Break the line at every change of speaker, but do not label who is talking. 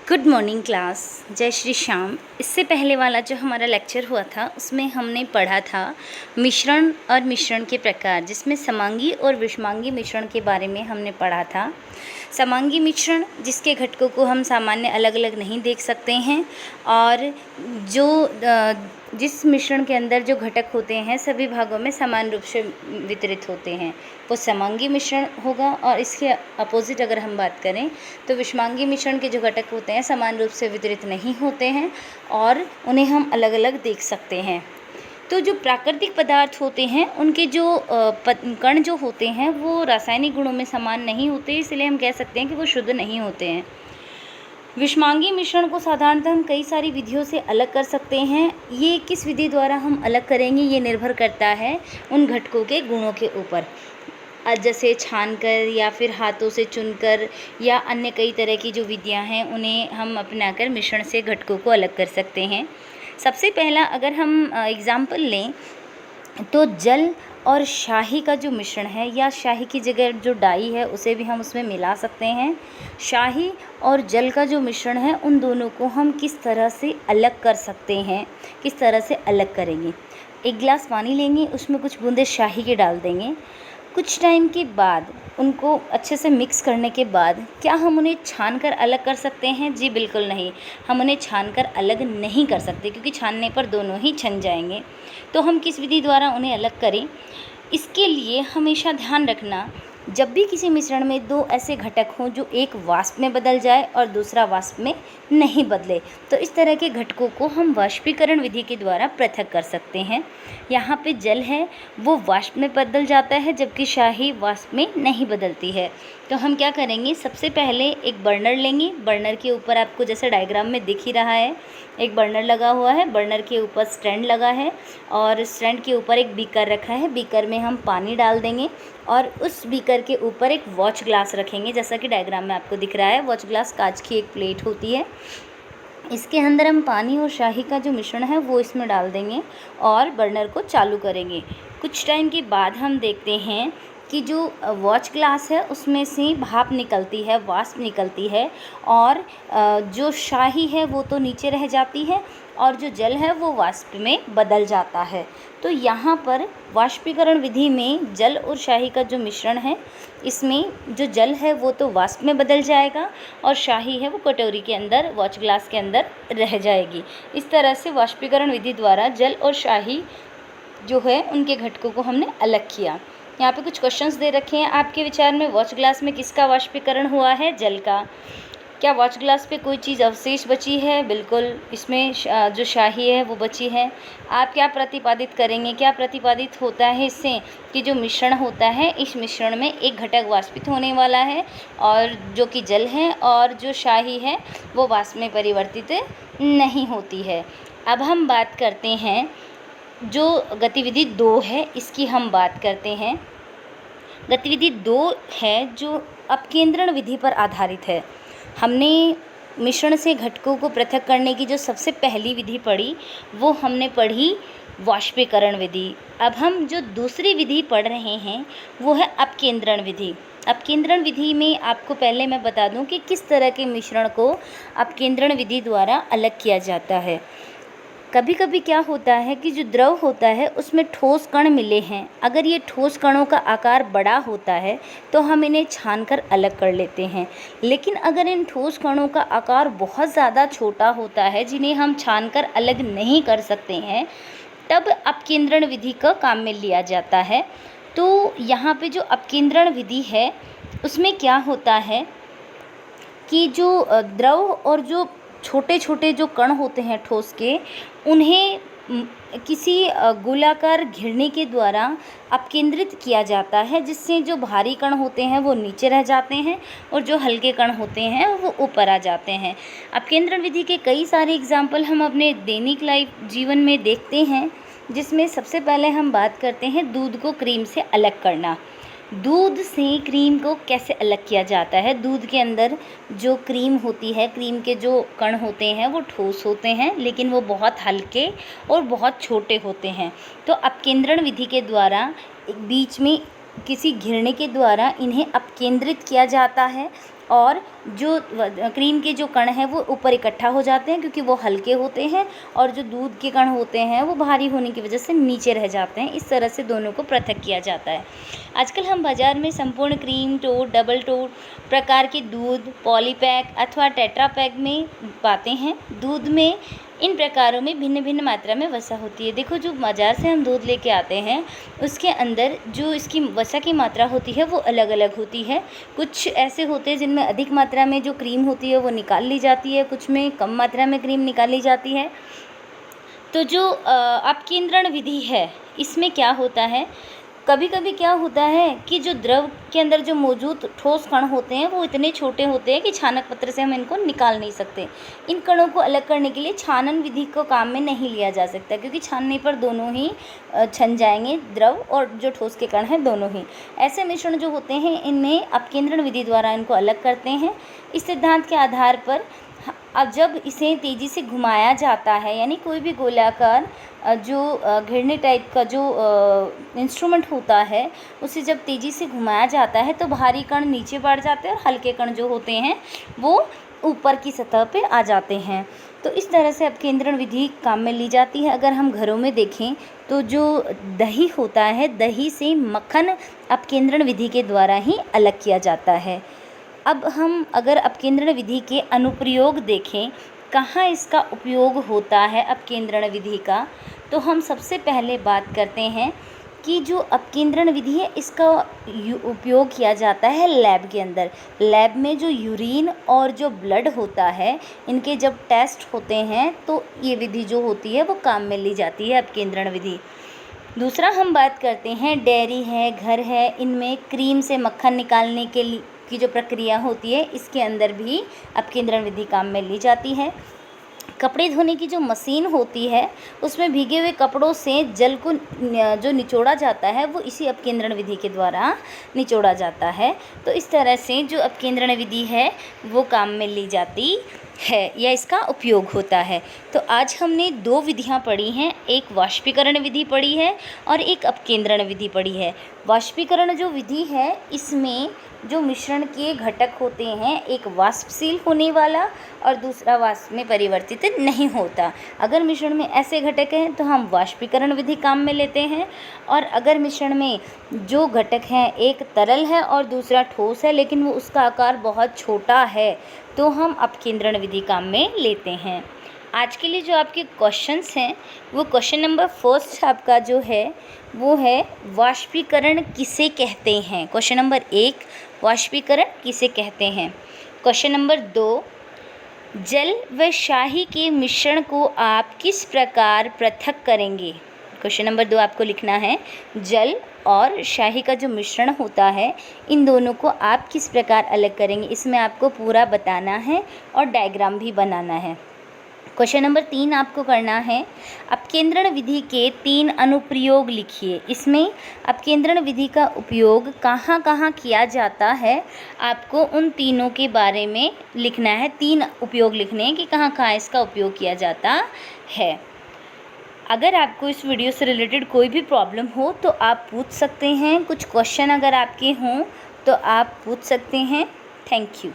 Good morning class. जय श्री श्याम। इससे पहले वाला जो हमारा लेक्चर हुआ था उसमें हमने पढ़ा था मिश्रण और मिश्रण के प्रकार, जिसमें समांगी और विषमांगी मिश्रण के बारे में हमने पढ़ा था। समांगी मिश्रण जिसके घटकों को हम सामान्य अलग अलग नहीं देख सकते हैं, और जिस मिश्रण के अंदर जो घटक होते हैं सभी भागों में समान रूप से वितरित होते हैं, वो समांगी मिश्रण होगा। और इसके अपोजिट अगर हम बात करें तो विषमांगी मिश्रण के जो घटक होते हैं समान रूप से वितरित नहीं होते हैं और उन्हें हम अलग अलग देख सकते हैं। तो जो प्राकृतिक पदार्थ होते हैं उनके जो कण जो होते हैं वो रासायनिक गुणों में समान नहीं होते, इसलिए हम कह सकते हैं कि वो शुद्ध नहीं होते हैं। विषमांगी मिश्रण को साधारणतः हम कई सारी विधियों से अलग कर सकते हैं। ये किस विधि द्वारा हम अलग करेंगे ये निर्भर करता है उन घटकों के गुणों के ऊपर, जैसे छानकर या फिर हाथों से चुनकर या अन्य कई तरह की जो विधियां हैं उन्हें हम अपनाकर मिश्रण से घटकों को अलग कर सकते हैं। सबसे पहला अगर हम एग्ज़ाम्पल लें तो जल और शाही का जो मिश्रण है, या शाही की जगह जो डाई है उसे भी हम उसमें मिला सकते हैं। शाही और जल का जो मिश्रण है उन दोनों को हम किस तरह से अलग कर सकते हैं, किस तरह से अलग करेंगे। एक गिलास पानी लेंगे, उसमें कुछ बूंदे शाही के डाल देंगे। कुछ टाइम के बाद उनको अच्छे से मिक्स करने के बाद क्या हम उन्हें छानकर अलग कर सकते हैं? जी बिल्कुल नहीं, हम उन्हें छानकर अलग नहीं कर सकते, क्योंकि छानने पर दोनों ही छन जाएंगे। तो हम किस विधि द्वारा उन्हें अलग करें, इसके लिए हमेशा ध्यान रखना, जब भी किसी मिश्रण में दो ऐसे घटक हों जो एक वाष्प में बदल जाए और दूसरा वाष्प में नहीं बदले, तो इस तरह के घटकों को हम वाष्पीकरण विधि के द्वारा पृथक कर सकते हैं। यहाँ पे जल है वो वाष्प में बदल जाता है, जबकि शाही वाष्प में नहीं बदलती है। तो हम क्या करेंगे, सबसे पहले एक बर्नर लेंगे। बर्नर के ऊपर आपको जैसे डायग्राम में दिख ही रहा है, एक बर्नर लगा हुआ है, बर्नर के ऊपर स्टैंड लगा है और स्टैंड के ऊपर एक बीकर रखा है। बीकर में हम पानी डाल देंगे और उस बीकर के ऊपर एक वॉच ग्लास रखेंगे, जैसा कि डायग्राम में आपको दिख रहा है। वॉच ग्लास कांच की एक प्लेट होती है, इसके अंदर हम पानी और शाही का जो मिश्रण है वो इसमें डाल देंगे और बर्नर को चालू करेंगे। कुछ टाइम के बाद हम देखते हैं कि जो वॉच ग्लास है उसमें से भाप निकलती है, वाष्प निकलती है, और जो शाही है वो तो नीचे रह जाती है और जो जल है वो वाष्प में बदल जाता है। तो यहाँ पर वाष्पीकरण विधि में जल और शाही का जो मिश्रण है, इसमें जो जल है वो तो वाष्प में बदल जाएगा और शाही है वो कटोरी के अंदर, वॉच ग्लास के अंदर रह जाएगी। इस तरह से वाष्पीकरण विधि द्वारा जल और शाही जो है उनके घटकों को हमने अलग किया। यहाँ पे कुछ क्वेश्चंस दे रखे हैं, आपके विचार में वॉच ग्लास में किसका वाष्पीकरण हुआ है? जल का। क्या वॉच ग्लास पे कोई चीज़ अवशेष बची है? बिल्कुल, इसमें जो शाही है वो बची है। आप क्या प्रतिपादित करेंगे? क्या प्रतिपादित होता है इससे कि जो मिश्रण होता है, इस मिश्रण में एक घटक वाष्पित होने वाला है और जो कि जल है, और जो शाही है वो वाष्प में परिवर्तित नहीं होती है। अब हम बात करते हैं जो गतिविधि 2 है, इसकी हम बात करते हैं। गतिविधि 2 है जो अपकेंद्रण विधि पर आधारित है। हमने मिश्रण से घटकों को पृथक करने की जो सबसे पहली विधि पढ़ी वो हमने पढ़ी वाष्पीकरण विधि। अब हम जो दूसरी विधि पढ़ रहे हैं वो है अपकेंद्रण विधि। अपकेंद्रण विधि में आपको पहले मैं बता दूं कि किस तरह के मिश्रण को अपकेंद्रण विधि द्वारा अलग किया जाता है। कभी कभी क्या होता है कि जो द्रव होता है उसमें ठोस कण मिले हैं। अगर ये ठोस कणों का आकार बड़ा होता है तो हम इन्हें छानकर अलग कर लेते हैं, लेकिन अगर इन ठोस कणों का आकार बहुत ज़्यादा छोटा होता है जिन्हें हम छानकर अलग नहीं कर सकते हैं, तब अपकेंद्रण विधि का काम में लिया जाता है। तो यहाँ पे जो अपकेंद्रण विधि है उसमें क्या होता है कि जो द्रव और जो छोटे छोटे जो कण होते हैं ठोस के, उन्हें किसी गोलाकार घिरनी के द्वारा अपकेंद्रित किया जाता है, जिससे जो भारी कण होते हैं वो नीचे रह जाते हैं और जो हल्के कण होते हैं वो ऊपर आ जाते हैं। अपकेंद्रण विधि के कई सारे एग्जाम्पल हम अपने दैनिक लाइफ जीवन में देखते हैं, जिसमें सबसे पहले हम बात करते हैं दूध को क्रीम से अलग करना। दूध से क्रीम को कैसे अलग किया जाता है? दूध के अंदर जो क्रीम होती है, क्रीम के जो कण होते हैं वो ठोस होते हैं, लेकिन वो बहुत हल्के और बहुत छोटे होते हैं। तो अपकेंद्रण विधि के द्वारा बीच में किसी घिरणी के द्वारा इन्हें अपकेंद्रित किया जाता है और जो क्रीम के जो कण हैं वो ऊपर इकट्ठा हो जाते हैं क्योंकि वो हल्के होते हैं, और जो दूध के कण होते हैं वो भारी होने की वजह से नीचे रह जाते हैं। इस तरह से दोनों को पृथक किया जाता है। आजकल हम बाज़ार में संपूर्ण क्रीम टोट, डबल टोट प्रकार के दूध पॉलीपैक अथवा टेट्रा पैक में पाते हैं। दूध में इन प्रकारों में भिन्न भिन्न मात्रा में वसा होती है। देखो, जो बाज़ार से हम दूध लेके आते हैं उसके अंदर जो इसकी वसा की मात्रा होती है वो अलग अलग होती है। कुछ ऐसे होते हैं जिनमें अधिक मात्रा में जो क्रीम होती है वो निकाल ली जाती है, कुछ में कम मात्रा में क्रीम निकाली जाती है। तो जो अपकेंद्रण विधि है इसमें क्या होता है, कभी कभी क्या होता है कि जो द्रव के अंदर जो मौजूद ठोस कण होते हैं वो इतने छोटे होते हैं कि छानक पत्र से हम इनको निकाल नहीं सकते। इन कणों को अलग करने के लिए छानन विधि को काम में नहीं लिया जा सकता, क्योंकि छानने पर दोनों ही छन जाएंगे, द्रव और जो ठोस के कण हैं दोनों ही। ऐसे मिश्रण जो होते हैं इनमें अपकेंद्रण विधि द्वारा इनको अलग करते हैं। इस सिद्धांत के आधार पर अब जब इसे तेज़ी से घुमाया जाता है, यानी कोई भी गोलाकार जो घिरनी टाइप का जो इंस्ट्रूमेंट होता है उसे जब तेज़ी से घुमाया जाता है तो भारी कण नीचे बढ़ जाते हैं और हल्के कण जो होते हैं वो ऊपर की सतह पे आ जाते हैं। तो इस तरह से अपकेंद्रण विधि काम में ली जाती है। अगर हम घरों में देखें तो जो दही होता है, दही से मक्खन अपकेंद्रण विधि के द्वारा ही अलग किया जाता है। अब हम अगर अपकेंद्रण विधि के अनुप्रयोग देखें, कहाँ इसका उपयोग होता है अपकेंद्रण विधि का, तो हम सबसे पहले बात करते हैं कि जो अपकेंद्रण विधि है इसका उपयोग किया जाता है लैब के अंदर। लैब में जो यूरिन और जो ब्लड होता है इनके जब टेस्ट होते हैं तो ये विधि जो होती है वो काम में ली जाती है, अपकेंद्रण विधि। दूसरा हम बात करते हैं डेयरी है, घर है, इनमें क्रीम से मक्खन निकालने के लिए की जो प्रक्रिया होती है इसके अंदर भी अपकेंद्रण विधि काम में ली जाती है। कपड़े धोने की जो मशीन होती है उसमें भीगे हुए कपड़ों से जल को जो निचोड़ा जाता है वो इसी अपकेंद्रण विधि के द्वारा निचोड़ा जाता है। तो इस तरह से जो अपकेंद्रण विधि है वो काम में ली जाती है या इसका उपयोग होता है। तो आज हमने दो विधियां पढ़ी हैं, एक वाष्पीकरण विधि पढ़ी है और एक अपकेंद्रण विधि पढ़ी है। वाष्पीकरण जो विधि है इसमें जो मिश्रण के घटक होते हैं, एक वाष्पशील होने वाला और दूसरा वाष्प में परिवर्तित नहीं होता। अगर मिश्रण में ऐसे घटक हैं तो हम वाष्पीकरण विधि काम में लेते हैं, और अगर मिश्रण में जो घटक हैं एक तरल है और दूसरा ठोस है लेकिन वो उसका आकार बहुत छोटा है तो हम अपकेंद्रण विधि काम में लेते हैं। आज के लिए जो आपके क्वेश्चंस हैं वो क्वेश्चन नंबर फर्स्ट आपका जो है वो है वाष्पीकरण किसे कहते हैं। क्वेश्चन नंबर 1, वाष्पीकरण किसे कहते हैं। क्वेश्चन नंबर 2, जल व शाही के मिश्रण को आप किस प्रकार पृथक करेंगे। क्वेश्चन नंबर 2 आपको लिखना है, जल और शाही का जो मिश्रण होता है इन दोनों को आप किस प्रकार अलग करेंगे। इसमें आपको पूरा बताना है और डायग्राम भी बनाना है। क्वेश्चन नंबर 3 आपको करना है, अपकेंद्रण विधि के 3 अनुप्रयोग लिखिए। इसमें अपकेंद्रण विधि का उपयोग कहाँ कहाँ किया जाता है आपको उन तीनों के बारे में लिखना है। 3 उपयोग लिखने हैं कि कहाँ कहाँ इसका उपयोग किया जाता है। अगर आपको इस वीडियो से रिलेटेड कोई भी प्रॉब्लम हो तो आप पूछ सकते हैं। कुछ क्वेश्चन अगर आपके हों तो आप पूछ सकते हैं। Thank you.